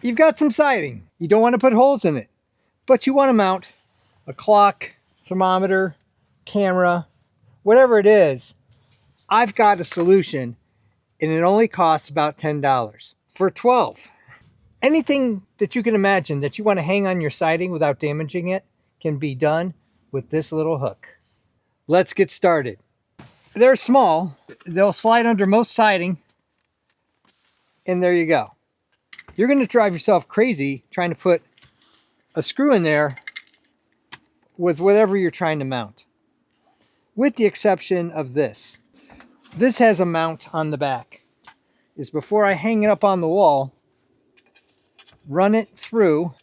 You've got some siding. You don't want to put holes in it, but you want to mount a clock, thermometer, camera, whatever it is. I've got a solution, and it only costs about $10 for 12. Anything that you can imagine that you want to hang on your siding without damaging it can be done with this little hook. Let's get started. They're small. They'll slide under most siding, and there you go. You're going to drive yourself crazy trying to put a screw in there with whatever you're trying to mount, with the exception of this. This has a mount on the back. Is before I hang it up on the wall, run it through,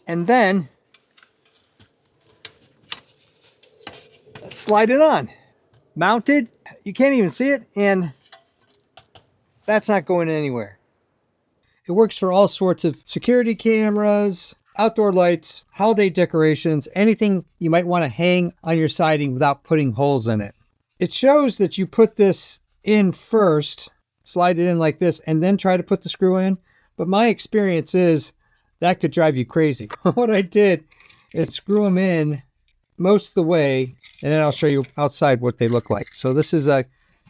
and then slide it on. Mounted, you can't even see it, and that's not going anywhere. It works for all sorts of security cameras, outdoor lights, holiday decorations, anything you might want to hang on your siding without putting holes in it. It shows that you put this in first, slide it in like this, and then try to put the screw in. But my experience is that could drive you crazy. What I did is screw them in most of the way, and then I'll show you outside what they look like. So this is a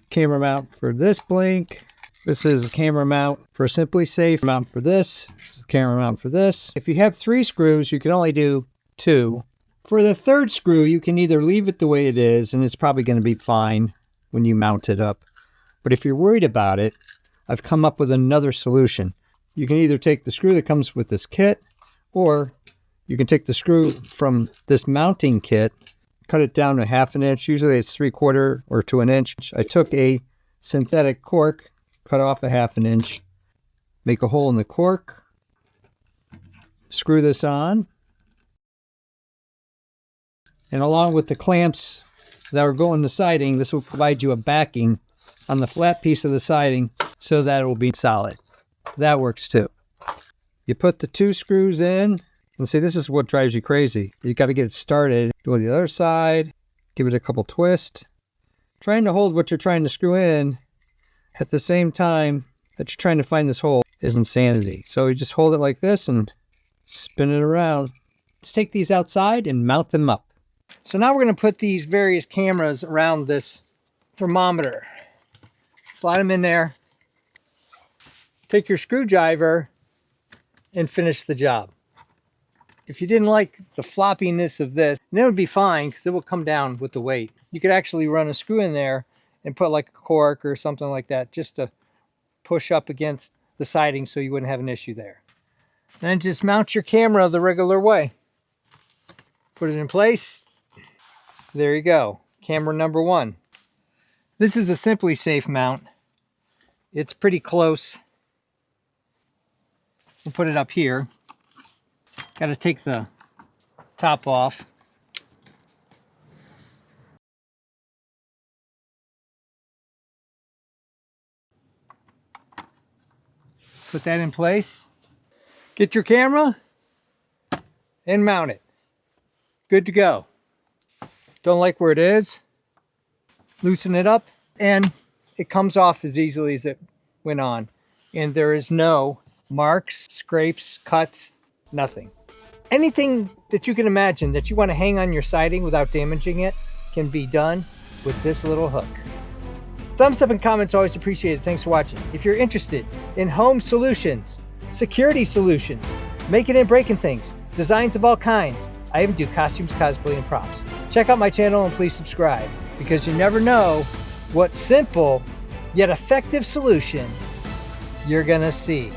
camera mount for this blink. This is a camera mount for Simply Safe, mount for this. This is a camera mount for this. If you have 3 screws, you can only do 2. For the 3rd screw, you can either leave it the way it is, and it's probably going to be fine when you mount it up. But if you're worried about it, I've come up with another solution. You can either take the screw that comes with this kit, or you can take the screw from this mounting kit, cut it down to 1/2 inch. Usually it's 3/4 or to 1 inch. I took a synthetic cork, cut off 1/2 inch, make a hole in the cork, screw this on, and along with the clamps that are going to siding, this will provide you a backing on the flat piece of the siding so that it will be solid. That works too. You put the 2 screws in, and see, this is what drives you crazy. You got to get it started. Go to the other side, give it a couple twists, trying to hold what you're trying to screw in at the same time that you're trying to find this hole is insanity. So you just hold it like this and spin it around. Let's take these outside and mount them up. So now we're going to put these various cameras around this thermometer. Slide them in there. Take your screwdriver and finish the job. If you didn't like the floppiness of this, then it would be fine because it will come down with the weight. You could actually run a screw in there and put like a cork or something like that just to push up against the siding so you wouldn't have an issue there. Then just mount your camera the regular way. Put it in place. There you go. Camera number 1. This is a Simply Safe mount. It's pretty close. We'll put it up here. Got to take the top off. Put that in place. Get your camera and mount it. Good to go. Don't like where it is? Loosen it up, and it comes off as easily as it went on. And there is no marks, scrapes, cuts, nothing. Anything that you can imagine that you want to hang on your siding without damaging it can be done with this little hook. Thumbs up and comments always appreciated. Thanks for watching. If you're interested in home solutions, security solutions, making and breaking things, designs of all kinds, I even do costumes, cosplay, and props. Check out my channel and please subscribe, because you never know what simple yet effective solution you're gonna see.